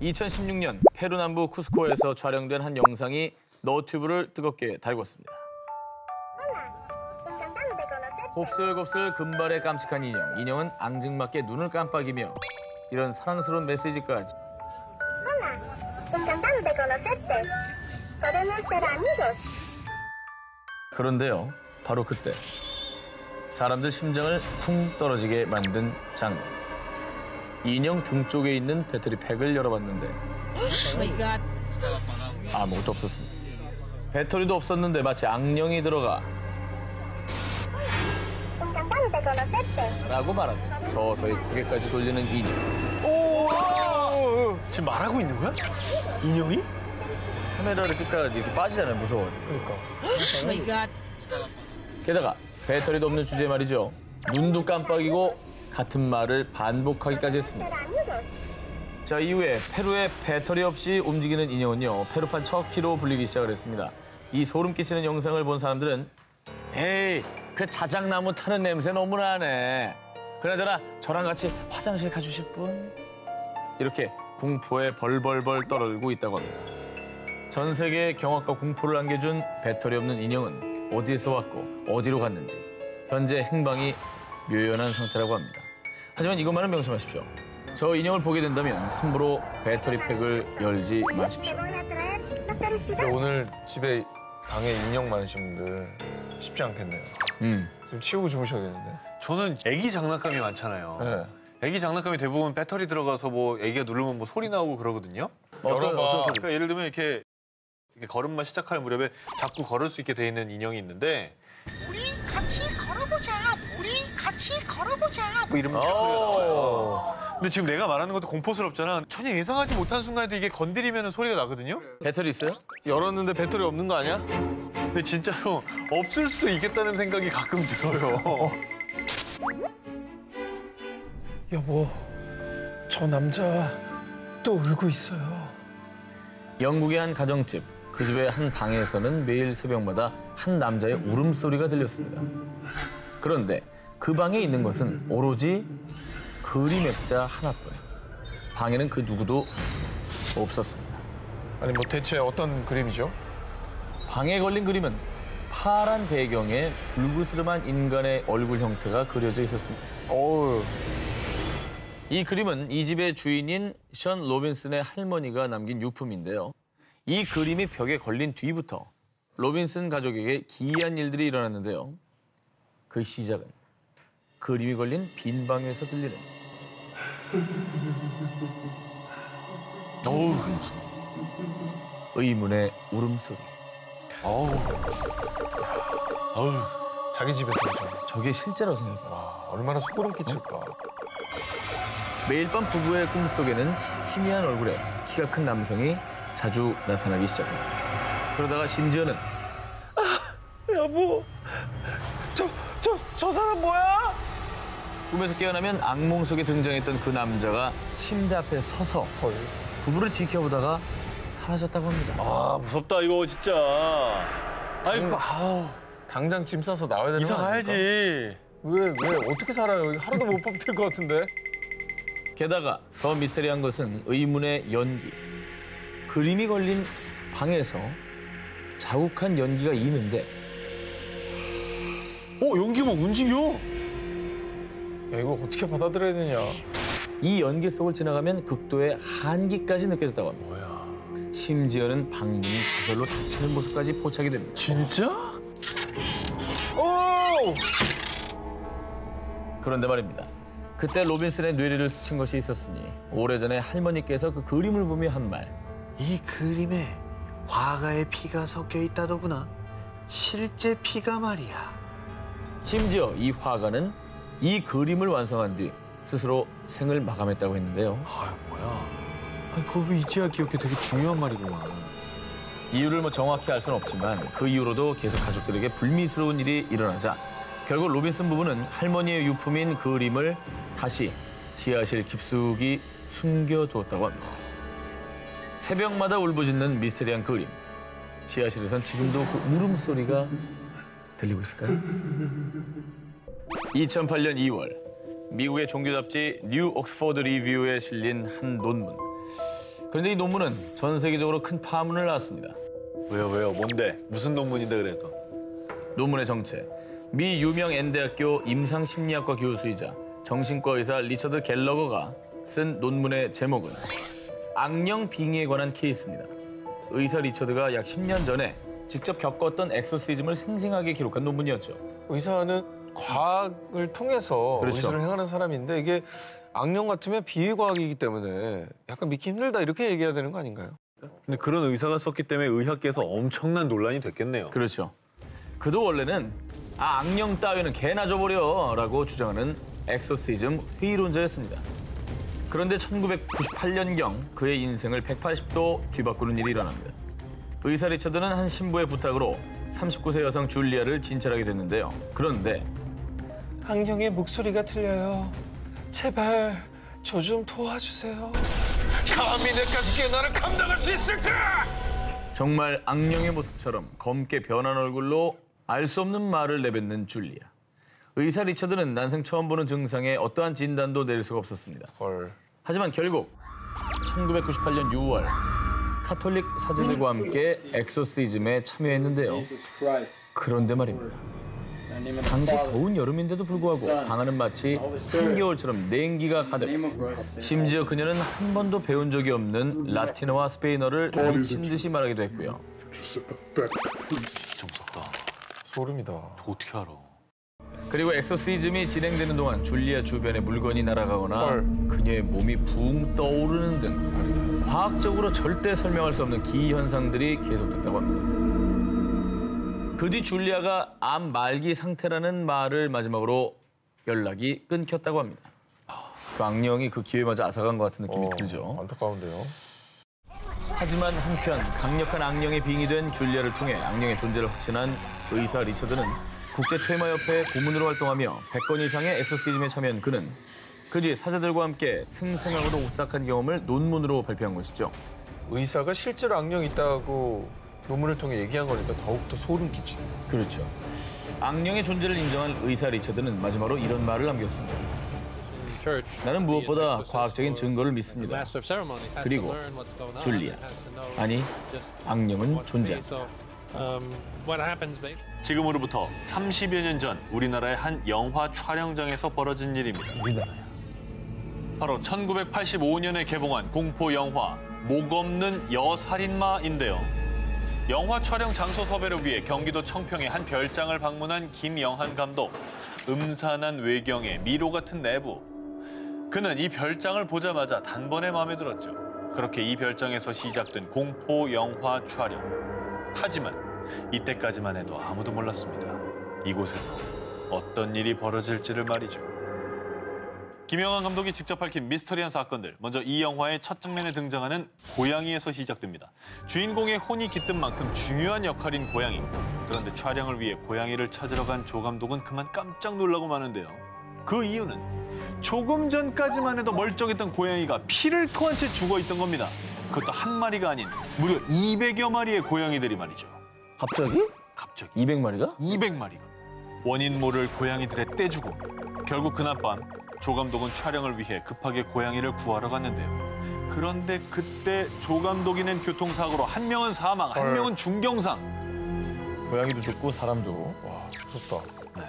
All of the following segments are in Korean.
2016년 페루 남부 쿠스코에서 촬영된 한 영상이 너튜브를 뜨겁게 달궜습니다. 곱슬곱슬 금발의 깜찍한 인형. 인형은 앙증맞게 눈을 깜빡이며 이런 사랑스러운 메시지까지. 그런데요, 바로 그때 사람들 심장을 쿵 떨어지게 만든 장면. 인형 등 쪽에 있는 배터리 팩을 열어봤는데 아무것도 없었습니다. 배터리도 없었는데 마치 악령이 들어가 라고 말하죠. 서서히 고개까지 돌리는 인형. 오! 지금 말하고 있는 거야? 인형이? 카메라를 찍다가 이렇게 빠지잖아요, 무서워가지고. 그러니까. 게다가 배터리도 없는 주제 말이죠. 눈도 깜빡이고 같은 말을 반복하기까지 했습니다. 자, 이후에 페루의 배터리 없이 움직이는 인형은요, 페루판 척키로 불리기 시작을 했습니다. 이 소름 끼치는 영상을 본 사람들은 에이, 그 자작나무 타는 냄새 너무 나네. 그나저나 저랑 같이 화장실 가주실 분? 이렇게 공포에 벌벌벌 떨고 있다고 합니다. 전 세계에 경악과 공포를 안겨준 배터리 없는 인형은 어디에서 왔고 어디로 갔는지 현재 행방이 묘연한 상태라고 합니다. 하지만 이것만은 명심하십시오. 저 인형을 보게 된다면 함부로 배터리 팩을 열지 마십시오. 근데 오늘 집에 방에 인형 많으신 분들 쉽지 않겠네요. 좀 치우고 주무셔야겠는데. 저는 애기 장난감이 많잖아요. 네. 애기 장난감이 대부분 배터리 들어가서 뭐 애기가 누르면 뭐 소리 나오고 그러거든요. 열어봐. 그러니까 예를 들면 이렇게 걸음마 시작할 무렵에 자꾸 걸을 수 있게 돼 있는 인형이 있는데 우리 같이 걸어보자. 우리 같이 걸어보자. 뭐 이러면 자꾸 소리가 나와요. 근데 지금 내가 말하는 것도 공포스럽잖아. 전혀 예상하지 못한 순간에도 이게 건드리면 소리가 나거든요. 배터리 있어요? 열었는데 배터리 없는 거 아니야? 근데 진짜로 없을 수도 있겠다는 생각이 가끔 들어요. 여보, 저 남자 또 울고 있어요. 영국의 한 가정집. 그 집의 한 방에서는 매일 새벽마다 한 남자의 울음소리가 들렸습니다. 그런데 그 방에 있는 것은 오로지 그림 액자 하나뿐. 방에는 그 누구도 없었습니다. 아니 뭐 대체 어떤 그림이죠? 방에 걸린 그림은 파란 배경에 불그스름한 인간의 얼굴 형태가 그려져 있었습니다. 어우. 이 그림은 이 집의 주인인 션 로빈슨의 할머니가 남긴 유품인데요. 이 그림이 벽에 걸린 뒤부터 로빈슨 가족에게 기이한 일들이 일어났는데요. 그 시작은 그림이 걸린 빈 방에서 들리는 의문의 울음소리. 자기 집에서 그러잖아. 저게 실제라고 생각해요. 와, 얼마나 소름 끼칠까. 매일 밤 부부의 꿈속에는 희미한 얼굴에 키가 큰 남성이 자주 나타나기 시작합니다. 그러다가 심지어는 여보, 저 사람 뭐야? 꿈에서 깨어나면 악몽 속에 등장했던 그 남자가 침대 앞에 서서 부부를 지켜보다가 사라졌다고 합니다. 아 무섭다 이거 진짜. 아이고 아우. 당장 짐 싸서 나와야 되는 이사 거 아닙니까? 가야지. 왜 어떻게 살아요? 하루도 못 버틸 것 같은데. 게다가 더 미스테리한 것은 의문의 연기. 그림이 걸린 방에서 자욱한 연기가 이는데 연기 막 움직여. 야, 이걸 어떻게 받아들여야 되냐. 이 연기 속을 지나가면 극도의 한기까지 느껴졌다고 합니다. 뭐야. 심지어는 방문이 저절로 닫히는 모습까지 포착이 됩니다. 진짜? 그런데 말입니다. 그때 로빈슨의 뇌리를 스친 것이 있었으니 오래전에 할머니께서 그 그림을 보며 한 말. 이 그림에 화가의 피가 섞여 있다더구나. 실제 피가 말이야. 심지어 이 화가는 이 그림을 완성한 뒤 스스로 생을 마감했다고 했는데요. 아 뭐야. 아니 그걸 왜 이제야 기억해. 되게 중요한 말이구만. 이유를 뭐 정확히 알 수는 없지만 그 이후로도 계속 가족들에게 불미스러운 일이 일어나자 결국 로빈슨 부부는 할머니의 유품인 그림을 다시 지하실 깊숙이 숨겨두었다고 합니다. 새벽마다 울부짖는 미스테리한 그림. 지하실에선 지금도 그 울음소리가 들리고 있을까요? 2008년 2월 미국의 종교 잡지 뉴 옥스퍼드 리뷰에 실린 한 논문. 그 그런데 이 논문은 전 세계적으로 큰 파문을 낳았습니다. 왜요? 뭔데? 무슨 논문인데 그래도? 논문의 정체. 미 유명 N대학교 임상심리학과 교수이자 정신과 의사 리처드 갤러거가 쓴 논문의 제목은 악령 빙의에 관한 케이스입니다. 의사 리처드가 약 10년 전에 직접 겪었던 엑소시즘을 생생하게 기록한 논문이었죠. 의사는 과학을 통해서 그렇죠. 의사를 행하는 사람인데 이게 악령 같으면 비의과학이기 때문에 약간 믿기 힘들다 이렇게 얘기해야 되는 거 아닌가요? 근데 그런 의사가 썼기 때문에 의학계에서 엄청난 논란이 됐겠네요. 그렇죠. 그도 원래는 악령 따위는 개나 줘버려 라고 주장하는 엑소시즘 회의론자였습니다. 그런데 1998년경 그의 인생을 180도 뒤바꾸는 일이 일어납니다. 의사 리처드는 한 신부의 부탁으로 39세 여성 줄리아를 진찰하게 됐는데요. 그런데 악령의 목소리가 들려요. 제발 저 좀 도와주세요. 감히 내까지 깨 나를 감당할 수 있을까? 정말 악령의 모습처럼 검게 변한 얼굴로 알 수 없는 말을 내뱉는 줄리아. 의사 리처드는 난생 처음 보는 증상에 어떠한 진단도 내릴 수가 없었습니다. 헐. 하지만 결국 1998년 6월 카톨릭 사제들과 함께 엑소시즘에 참여했는데요. 그런데 말입니다. 당시 더운 여름인데도 불구하고 방안은 마치 한겨울처럼 냉기가 가득. 심지어 그녀는 한 번도 배운 적이 없는 라틴어와 스페인어를 미친 듯이 말하기도 했고요. 소름이다. 어떻게 알아? 그리고 엑소시즘이 진행되는 동안 줄리아 주변에 물건이 날아가거나 헐. 그녀의 몸이 붕 떠오르는 등 과학적으로 절대 설명할 수 없는 기현상들이 계속됐다고 합니다. 그 뒤 줄리아가 암 말기 상태라는 말을 마지막으로 연락이 끊겼다고 합니다. 그 악령이 그 기회마저 앗아간 것 같은 느낌이 들죠. 안타까운데요. 하지만 한편 강력한 악령에 빙의된 줄리아를 통해 악령의 존재를 확신한 의사 리처드는 국제퇴마협회 고문으로 활동하며 100건 이상의 엑소시즘에 참여한 그는 그 뒤에 사제들과 함께 생생하고도 오싹한 경험을 논문으로 발표한 것이죠. 의사가 실제로 악령이 있다고 논문을 통해 얘기한 거니까 더욱더 소름 끼치네. 그렇죠. 악령의 존재를 인정한 의사 리처드는 마지막으로 이런 말을 남겼습니다. 나는 무엇보다 과학적인 증거를 믿습니다. 그리고 줄리아, 아니 악령은 존재한다. 지금으로부터 30여 년 전 우리나라의 한 영화 촬영장에서 벌어진 일입니다. 우리나라야. 바로 1985년에 개봉한 공포 영화 목 없는 여살인마인데요. 영화 촬영 장소 섭외를 위해 경기도 청평의 한 별장을 방문한 김영한 감독. 음산한 외경에 미로 같은 내부. 그는 이 별장을 보자마자 단번에 마음에 들었죠. 그렇게 이 별장에서 시작된 공포 영화 촬영. 하지만 이때까지만 해도 아무도 몰랐습니다. 이곳에서 어떤 일이 벌어질지를 말이죠. 김영한 감독이 직접 밝힌 미스터리한 사건들. 먼저 이 영화의 첫 장면에 등장하는 고양이에서 시작됩니다. 주인공의 혼이 깃든 만큼 중요한 역할인 고양이. 그런데 촬영을 위해 고양이를 찾으러 간 조 감독은 그만 깜짝 놀라고 마는데요. 그 이유는 조금 전까지만 해도 멀쩡했던 고양이가 피를 토한 채 죽어있던 겁니다. 그것도 한 마리가 아닌 무려 200여 마리의 고양이들이 말이죠. 갑자기? 갑자기 200마리가? 200마리가. 원인 모를 고양이들의 떼죽음. 결국 그날 밤 조 감독은 촬영을 위해 급하게 고양이를 구하러 갔는데요. 그런데 그때 조 감독이 낸 교통사고로 한 명은 사망, 한 명은 중경상. 고양이도 죽고 사람도. 와, 무섭다.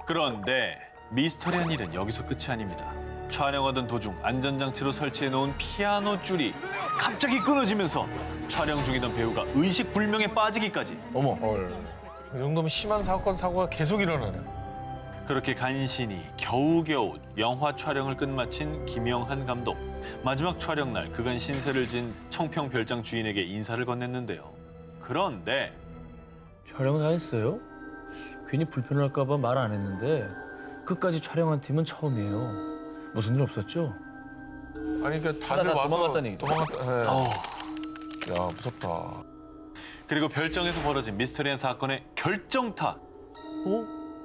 그런데 미스터리한 일은 여기서 끝이 아닙니다. 촬영하던 도중 안전장치로 설치해놓은 피아노 줄이 갑자기 끊어지면서 촬영 중이던 배우가 의식불명에 빠지기까지. 어머. 헐. 이 정도면 심한 사고가 계속 일어나네. 그렇게 간신히 겨우겨우 영화 촬영을 끝마친 김영한 감독. 마지막 촬영 날 그간 신세를 진 청평 별장 주인에게 인사를 건넸는데요. 그런데 촬영 다 했어요? 괜히 불편할까 봐 말 안 했는데 끝까지 촬영한 팀은 처음이에요. 무슨 일 없었죠? 아니 그러니까 다들 나 와서 도망갔다는 얘기죠. 도망갔다. 네. 어, 야, 무섭다. 그리고 별장에서 벌어진 미스터리한 사건의 결정타.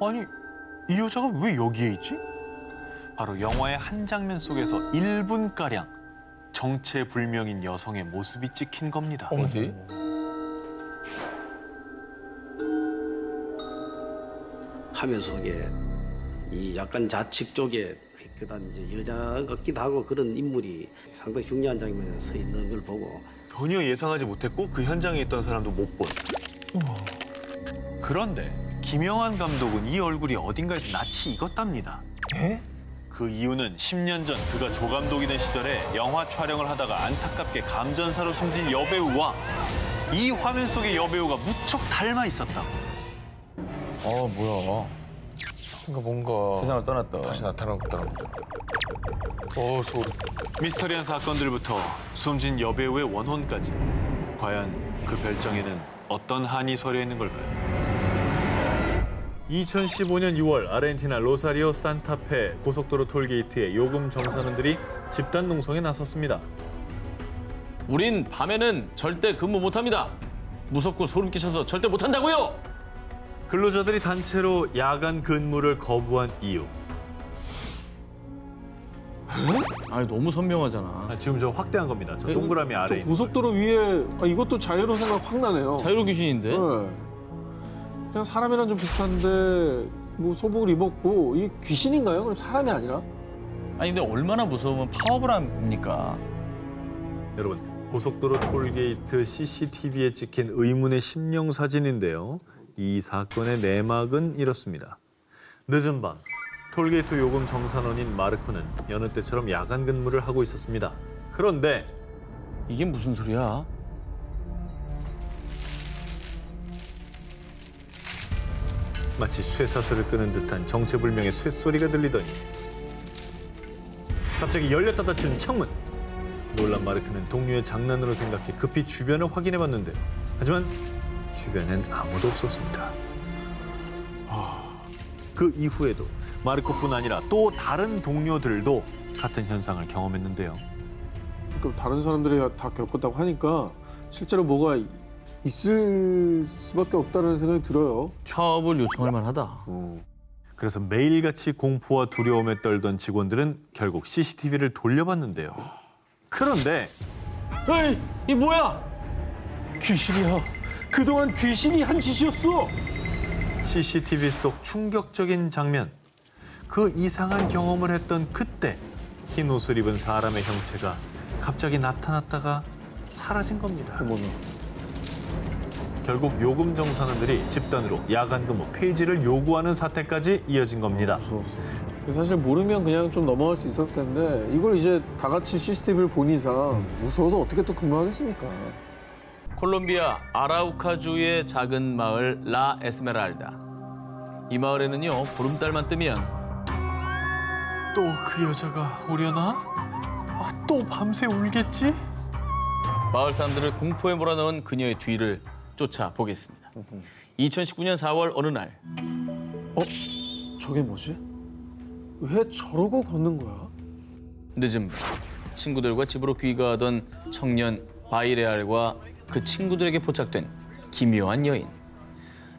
아니 이 여자가 왜 여기에 있지? 바로 영화의 한 장면 속에서 1분가량 정체불명인 여성의 모습이 찍힌 겁니다. 어디? 화면 속에 이 약간 좌측 쪽에 그다음 이제 여자 같기도 하고 그런 인물이 상당히 중요한 장면에 서 있는 걸 보고 전혀 예상하지 못했고 그 현장에 있던 사람도 못 본. 그런데 김영환 감독은 이 얼굴이 어딘가에서 낯이 익었답니다. 에? 그 이유는 10년 전 그가 조감독이 된 시절에 영화 촬영을 하다가 안타깝게 감전사로 숨진 여배우와 이 화면 속의 여배우가 무척 닮아 있었다. 뭐야. 뭔가 세상을 떠났다. 다시 나타나고 있다는 거죠. 소름. 미스터리한 사건들부터 숨진 여배우의 원혼까지 과연 그 별정에는 어떤 한이 서려 있는 걸까요? 2015년 6월 아르헨티나 로사리오 산타페 고속도로 톨게이트에 요금 정산원들이 집단 농성에 나섰습니다. 우린 밤에는 절대 근무 못합니다. 무섭고 소름 끼쳐서 절대 못한다고요. 근로자들이 단체로 야간 근무를 거부한 이유. 아니 너무 선명하잖아. 지금 저 확대한 겁니다. 저 동그라미 아래 저 있는 고속도로 위에 이것도 자유로 생각 확 나네요. 자유로 귀신인데. 네. 그냥 사람이랑 좀 비슷한데 뭐 소복을 입었고 이게 귀신인가요? 그럼 사람이 아니라? 아니 근데 얼마나 무서우면 파업을 합니까? 여러분, 고속도로 톨게이트 CCTV에 찍힌 의문의 심령 사진인데요. 이 사건의 내막은 이렇습니다. 늦은 밤, 톨게이트 요금 정산원인 마르코는 여느 때처럼 야간 근무를 하고 있었습니다. 그런데 이게 무슨 소리야? 마치 쇠사슬을 끄는 듯한 정체불명의 쇳소리가 들리더니 갑자기 열렸다 닫히는 창문. 놀란 마르코는 동료의 장난으로 생각해 급히 주변을 확인해봤는데요. 하지만 주변엔 아무도 없었습니다. 그 이후에도 마르코뿐 아니라 또 다른 동료들도 같은 현상을 경험했는데요. 그러니까 다른 사람들이 다 겪었다고 하니까 실제로 뭐가 있을 수밖에 없다는 생각이 들어요. 파업을 요청할 만하다. 그래서 매일같이 공포와 두려움에 떨던 직원들은 결국 CCTV를 돌려봤는데요. 그런데 에이, 이 뭐야? 귀신이야. 그동안 귀신이 한 짓이었어. CCTV 속 충격적인 장면. 그 이상한 경험을 했던 그때 흰 옷을 입은 사람의 형체가 갑자기 나타났다가 사라진 겁니다. 어머나. 결국 요금 정산원들이 집단으로 야간 근무 폐지를 요구하는 사태까지 이어진 겁니다. 무서웠어. 사실 모르면 그냥 좀 넘어갈 수 있었을 텐데 이걸 이제 다 같이 CCTV를 본 이상 무서워서 어떻게 또 근무하겠습니까? 콜롬비아 아라우카주의 작은 마을 라 에스메랄다. 이 마을에는요 보름달만 뜨면 또 그 여자가 오려나? 또 밤새 울겠지? 마을 사람들을 공포에 몰아넣은 그녀의 뒤를 쫓아보겠습니다. 2019년 4월 어느 날 저게 뭐지? 왜 저러고 걷는 거야? 늦은 밤 친구들과 집으로 귀가하던 청년 바이레알과 그 친구들에게 포착된 기묘한 여인.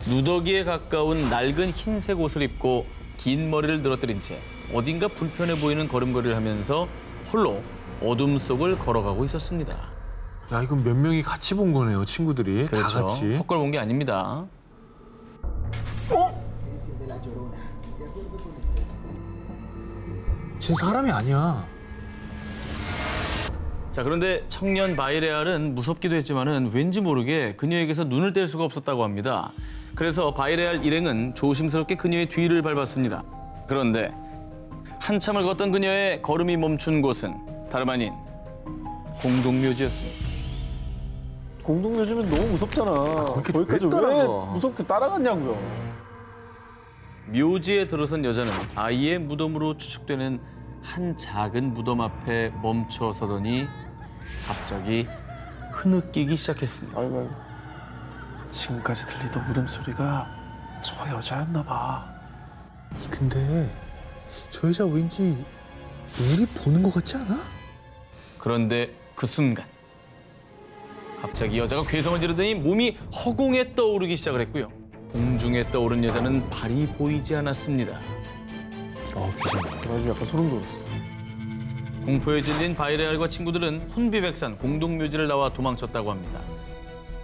누더기에 가까운 낡은 흰색 옷을 입고 긴 머리를 늘어뜨린 채 어딘가 불편해 보이는 걸음걸이를 하면서 홀로 어둠 속을 걸어가고 있었습니다. 야, 이건 몇 명이 같이 본 거네요, 친구들이. 다 그렇죠. 같이. 헛걸 본 게 아닙니다. 쟤 사람이 아니야. 자, 그런데 청년 바이레알은 무섭기도 했지만은 왠지 모르게 그녀에게서 눈을 뗄 수가 없었다고 합니다. 그래서 바이레알 일행은 조심스럽게 그녀의 뒤를 밟았습니다. 그런데 한참을 걷던 그녀의 걸음이 멈춘 곳은 다름 아닌 공동묘지였습니다. 공동묘지면 너무 무섭잖아. 거기까지 왜 왜 따라가? 무섭게 따라갔냐고요. 묘지에 들어선 여자는 아이의 무덤으로 추측되는 한 작은 무덤 앞에 멈춰 서더니 갑자기 흐느끼기 시작했습니다. 아이고. 지금까지 들리던 울음소리가 저 여자였나 봐. 근데 저 여자 왠지 우리 보는 것 같지 않아? 그런데 그 순간 갑자기 여자가 괴성을 지르더니 몸이 허공에 떠오르기 시작을 했고요. 공중에 떠오른 여자는 발이 보이지 않았습니다. 나 지금 약간 소름 돋았어. 공포에 질린 바이레알과 친구들은 혼비백산 공동묘지를 나와 도망쳤다고 합니다.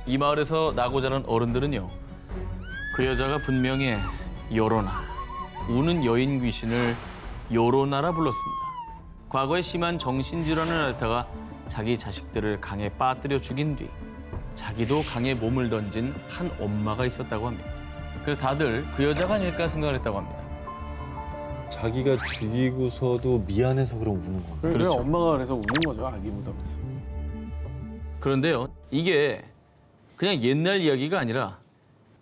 이 마을에서 나고 자란 어른들은요. 그 여자가 분명히 요로나 우는 여인 귀신을 요로나라 불렀습니다. 과거에 심한 정신질환을 앓다가 자기 자식들을 강에 빠뜨려 죽인 뒤 자기도 강에 몸을 던진 한 엄마가 있었다고 합니다. 그래서 다들 그 여자가 아닐까 생각을 했다고 합니다. 자기가 죽이고서도 미안해서 그럼 우는 거야. 그래 그렇죠. 엄마가 그래서 우는 거죠. 아기 무덤에서. 그런데요, 이게 그냥 옛날 이야기가 아니라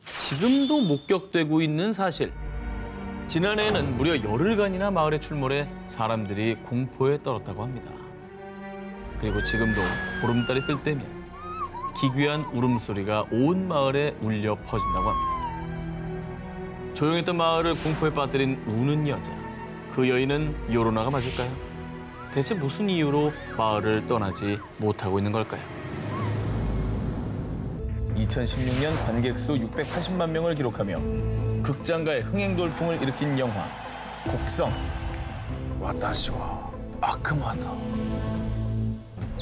지금도 목격되고 있는 사실. 지난해에는 무려 열흘간이나 마을에 출몰해 사람들이 공포에 떨었다고 합니다. 그리고 지금도 보름달이 뜰 때면 기괴한 울음소리가 온 마을에 울려 퍼진다고 합니다. 조용했던 마을을 공포에 빠뜨린 우는 여자. 그 여인은 요로나가 맞을까요? 대체 무슨 이유로 마을을 떠나지 못하고 있는 걸까요? 2016년 관객 수 680만 명을 기록하며 극장가의 흥행 돌풍을 일으킨 영화 곡성. 와타시와 아크마다.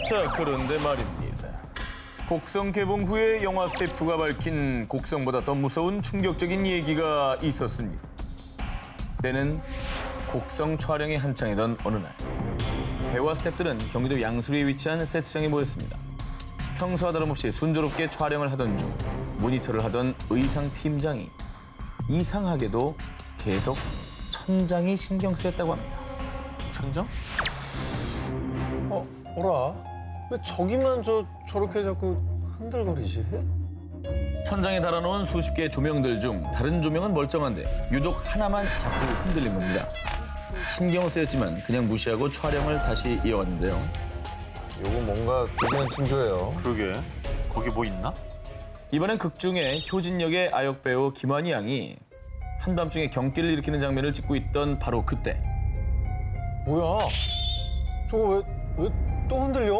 자, 그런데 말입니다. 곡성 개봉 후에 영화 스태프가 밝힌 곡성보다 더 무서운 충격적인 얘기가 있었습니다. 때는 곡성 촬영이 한창이던 어느 날, 배우와 스태프들은 경기도 양수리에 위치한 세트장에 모였습니다. 평소와 다름없이 순조롭게 촬영을 하던 중 모니터를 하던 의상 팀장이 이상하게도 계속 천장이 신경 쓰였다고 합니다. 천장? 어라? 왜 저기만 저렇게 자꾸 흔들거리지? 천장에 달아놓은 수십 개의 조명들 중 다른 조명은 멀쩡한데 유독 하나만 자꾸 흔들린 겁니다. 신경 쓰였지만 그냥 무시하고 촬영을 다시 이어갔는데요. 요거 뭔가 대단한 징조예요. 그러게. 거기 뭐 있나? 이번엔 극 중에 효진 역의 아역 배우 김환희 양이 한밤중에 경기를 일으키는 장면을 찍고 있던 바로 그때 뭐야? 저거 왜 또 흔들려?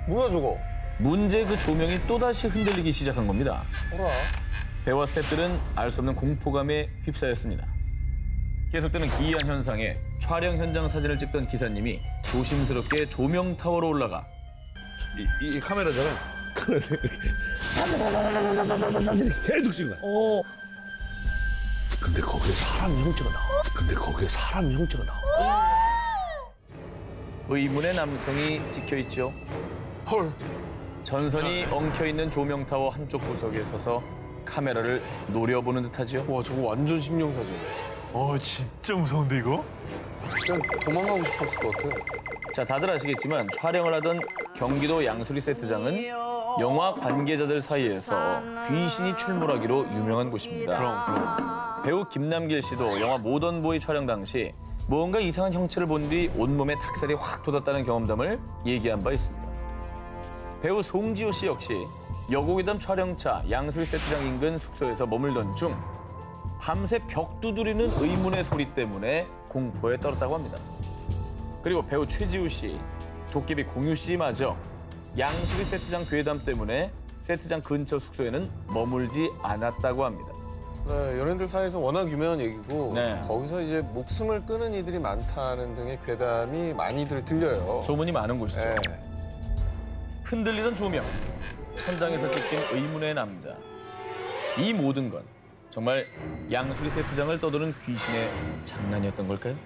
뭐야 저거? 문제 그 조명이 또다시 흔들리기 시작한 겁니다. 어라? 배우와 스태프들은 알 수 없는 공포감에 휩싸였습니다. 계속되는 기이한 현상에 촬영 현장 사진을 찍던 기사님이 조심스럽게 조명 타워로 올라가 이 카메라잖아. 계속 찍은 거야. 근데 거기에 사람 형체가 나와. 의문의 남성이 찍혀 있죠. 헐. 전선이 엉켜 있는 조명 타워 한쪽 구석에 서서 카메라를 노려보는 듯하죠. 와 저거 완전 심령사진. 진짜 무서운데 이거? 그냥 도망가고 싶었을 것 같아. 자, 다들 아시겠지만 촬영을 하던 경기도 양수리 세트장은 영화 관계자들 사이에서 귀신이 출몰하기로 유명한 곳입니다. 그럼. 배우 김남길 씨도 영화 모던보이 촬영 당시 뭔가 이상한 형체를 본 뒤 온몸에 닭살이 확 돋았다는 경험담을 얘기한 바 있습니다. 배우 송지효 씨 역시 여고괴담 촬영차 양수리 세트장 인근 숙소에서 머물던 중 밤새 벽 두드리는 의문의 소리 때문에 공포에 떨었다고 합니다. 그리고 배우 최지우 씨, 도깨비 공유 씨마저 양수리 세트장 괴담 때문에 세트장 근처 숙소에는 머물지 않았다고 합니다. 네, 연예인들 사이에서 워낙 유명한 얘기고 네. 거기서 이제 목숨을 끊은 이들이 많다는 등의 괴담이 많이들 들려요. 소문이 많은 곳이죠. 네. 흔들리던 조명, 천장에서 찍힌 의문의 남자. 이 모든 건 정말 양수리 세트장을 떠도는 귀신의 장난이었던 걸까요?